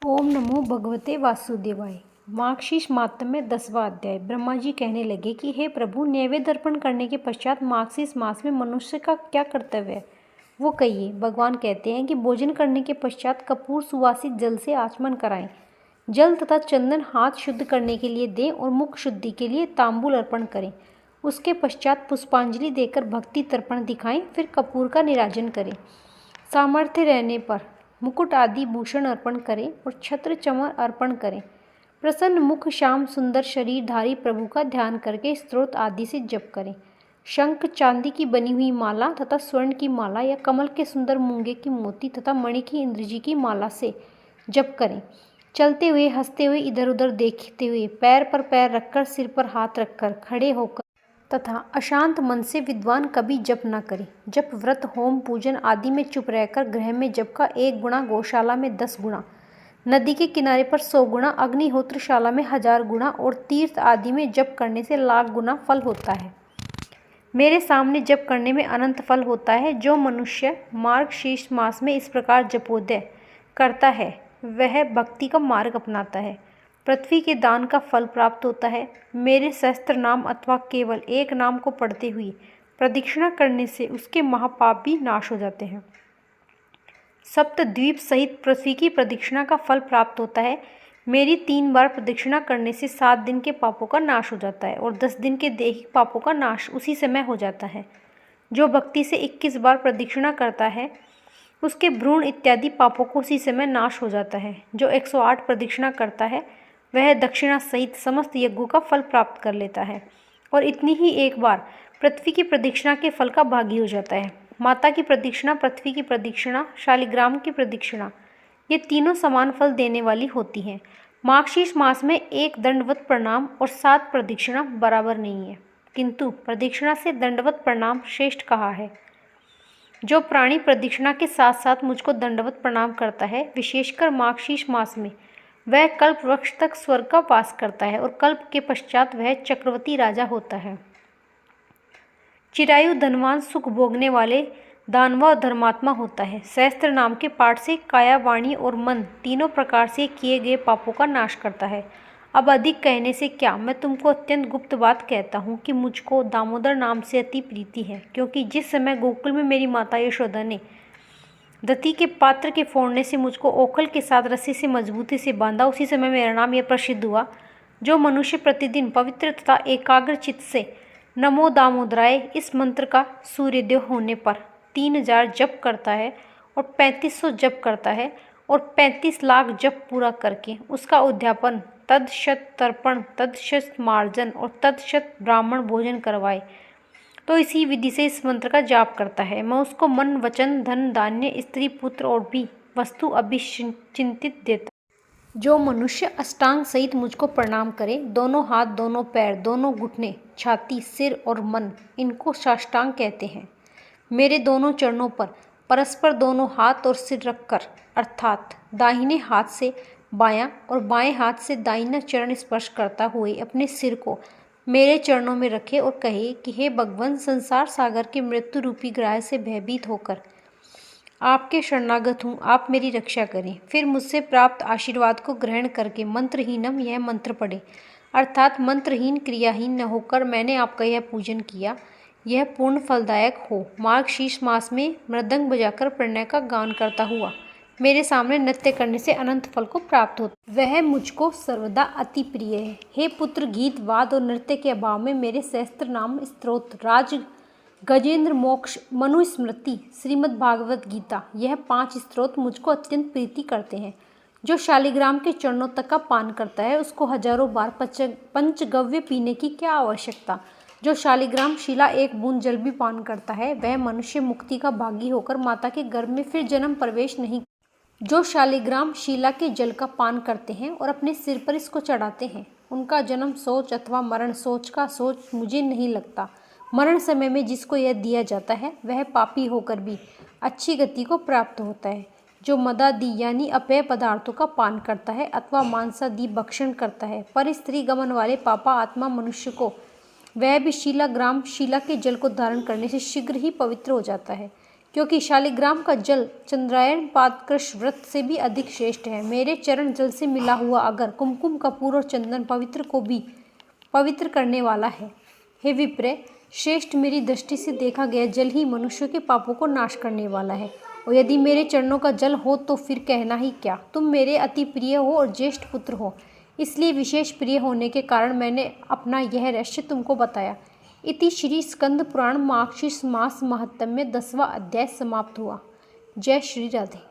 ओम नमो भगवते वासुदेवाय। मार्गशीर्ष मातम में 10वां अध्याय। ब्रह्मा जी कहने लगे कि हे प्रभु, नैवेद्य अर्पण करने के पश्चात मार्गशीर्ष मास में मनुष्य का क्या कर्तव्य है, वो कहिए। भगवान कहते हैं कि भोजन करने के पश्चात कपूर सुवासित जल से आचमन कराएं। जल तथा चंदन हाथ शुद्ध करने के लिए दें और मुख शुद्धि के लिए तांबूल अर्पण करें। उसके पश्चात पुष्पांजलि देकर भक्ति तर्पण दिखाएं, फिर कपूर का निराजन करें। सामर्थ्य रहने पर मुकुट आदि भूषण अर्पण करें और छत्र चमर अर्पण करें। प्रसन्न मुख श्याम सुंदर शरीरधारी प्रभु का ध्यान करके स्तोत्र आदि से जप करें। शंख चांदी की बनी हुई माला तथा स्वर्ण की माला या कमल के सुंदर मूंगे की मोती तथा मणि की इंद्रजी की माला से जप करें। चलते हुए, हंसते हुए, इधर उधर देखते हुए, पैर पर पैर रखकर, सिर पर हाथ रखकर, खड़े होकर तथा अशांत मन से विद्वान कभी जप न करे। जप, व्रत, होम, पूजन आदि में चुप रहकर गृह में जप का 1 गुणा, गौशाला में 10 गुणा, नदी के किनारे पर 100 गुणा, अग्निहोत्रशाला में 1000 गुणा और तीर्थ आदि में जप करने से लाख गुना फल होता है। मेरे सामने जप करने में अनंत फल होता है। जो मनुष्य मार्गशीर्ष मास में इस प्रकार जपोदय करता है वह भक्ति का मार्ग अपनाता है। पृथ्वी के दान का फल प्राप्त होता है। मेरे सहस्त्र नाम अथवा केवल एक नाम को पढ़ते हुए प्रदक्षिणा करने से उसके महापाप भी नाश हो जाते हैं। सप्तद्वीप सहित पृथ्वी की प्रदक्षिणा का फल प्राप्त होता है। मेरी 3 बार प्रदक्षिणा करने से 7 दिन के पापों का नाश हो जाता है और 10 दिन के दैहिक पापों का नाश उसी समय हो जाता है। जो भक्ति से 21 बार प्रदक्षिणा करता है उसके भ्रूण इत्यादि पापों को उसी समय नाश हो जाता है। जो 108 प्रदक्षिणा करता है वह दक्षिणा सहित समस्त यज्ञों का फल प्राप्त कर लेता है और इतनी ही एक बार पृथ्वी की प्रदक्षिणा के फल का भागी हो जाता है। माता की प्रदक्षिणा, पृथ्वी की प्रदक्षिणा, शालिग्राम की प्रदक्षिणा, ये तीनों समान फल देने वाली होती हैं। मार्गशीर्ष मास में 1 दंडवत प्रणाम और 7 प्रदक्षिणा बराबर नहीं है, किंतु प्रदक्षिणा से दंडवत प्रणाम श्रेष्ठ कहा है। जो प्राणी प्रदक्षिणा के साथ साथ मुझको दंडवत प्रणाम करता है, विशेषकर मार्गशीर्ष मास में, वह कल्प वृक्ष तक स्वर्ग का वास करता है और कल्प के पश्चात वह चक्रवर्ती राजा होता है। चिरायु, धनवान, सुख भोगने वाले, दानव और धर्मात्मा होता है। सहस्त्र नाम के पाठ से काया, वाणी और मन तीनों प्रकार से किए गए पापों का नाश करता है। अब अधिक कहने से क्या, मैं तुमको अत्यंत गुप्त बात कहता हूँ कि मुझको दामोदर नाम से अति प्रीति है, क्योंकि जिस समय गोकुल में मेरी माता यशोदा ने दति के पात्र के फोड़ने से मुझको ओखल के साथ रस्सी से मजबूती से बांधा, उसी समय मेरा नाम यह प्रसिद्ध हुआ। जो मनुष्य प्रतिदिन पवित्र तथा एकाग्र चित्त से नमो दामोदराय इस मंत्र का सूर्योदय होने पर 3000 जप करता है और 3500 जप करता है और 35 लाख जप पूरा करके उसका उद्यापन, तत्शत तर्पण, तत्शत मार्जन और तत्शत ब्राह्मण भोजन करवाए, तो इसी विधि से इस मंत्र का जाप करता है, मैं उसको मन, वचन, धन, धान्य, स्त्री, पुत्र और भी वस्तु अभिचिंतित देता। जो मनुष्य अष्टांग सहित मुझको प्रणाम करे, दोनों हाथ, दोनों पैर, दोनों घुटने, छाती, सिर और मन, इनको साष्टांग कहते हैं। मेरे दोनों चरणों पर परस्पर दोनों हाथ और सिर रखकर, अर्थात दाहिने हाथ से बायां और बाएं हाथ से दाहिना चरण स्पर्श करता हुए अपने सिर को मेरे चरणों में रखे और कहे कि हे भगवान, संसार सागर के मृत्यु रूपी ग्राह से भयभीत होकर आपके शरणागत हूँ, आप मेरी रक्षा करें। फिर मुझसे प्राप्त आशीर्वाद को ग्रहण करके मंत्रहीनम यह मंत्र पढ़े, अर्थात मंत्रहीन क्रियाहीन न होकर मैंने आपका यह पूजन किया, यह पूर्ण फलदायक हो। मार्गशीर्ष मास में मृदंग बजाकर प्रणय का गान करता हुआ मेरे सामने नृत्य करने से अनंत फल को प्राप्त होता, वह मुझको सर्वदा अति प्रिय है। हे पुत्र, गीत, वाद और नृत्य के अभाव में मेरे सहस्त्र नाम, स्तोत्र, राज, गजेंद्र मोक्ष, मनुस्मृति, श्रीमद् भागवत गीता, यह 5 स्तोत्र मुझको अत्यंत प्रीति करते हैं। जो शालिग्राम के चरणों तक का पान करता है उसको हजारों बार पंचगव्य पीने की क्या आवश्यकता। जो शालिग्राम शिला 1 बूंद जल भी पान करता है वह मनुष्य मुक्ति का भागी होकर माता के गर्भ में फिर जन्म प्रवेश नहीं। जो शालिग्राम शिला के जल का पान करते हैं और अपने सिर पर इसको चढ़ाते हैं, उनका जन्म सोच अथवा मरण सोच का सोच मुझे नहीं लगता। मरण समय में जिसको यह दिया जाता है वह पापी होकर भी अच्छी गति को प्राप्त होता है। जो मदादि यानी अपेय पदार्थों का पान करता है अथवा मांसादि भक्षण करता है, पर स्त्री गमन वाले पापा आत्मा मनुष्य को, वह भी शिला के जल को धारण करने से शीघ्र ही पवित्र हो जाता है। क्योंकि शालिग्राम का जल चंद्रायण पादकृश व्रत से भी अधिक श्रेष्ठ है। मेरे चरण जल से मिला हुआ अगर कुमकुम कपूर और चंदन पवित्र को भी पवित्र करने वाला है। हे विप्र, श्रेष्ठ मेरी दृष्टि से देखा गया जल ही मनुष्यों के पापों को नाश करने वाला है। और यदि मेरे चरणों का जल हो तो फिर कहना ही क्या। तुम मेरे अति प्रिय हो और ज्येष्ठ पुत्र हो, इसलिए विशेष प्रिय होने के कारण मैंने अपना यह रहस्य तुमको बताया। इति श्री स्कंद पुराण मार्गशीर्ष मास महात्म्य में 10वां अध्याय समाप्त हुआ। जय श्री राधे।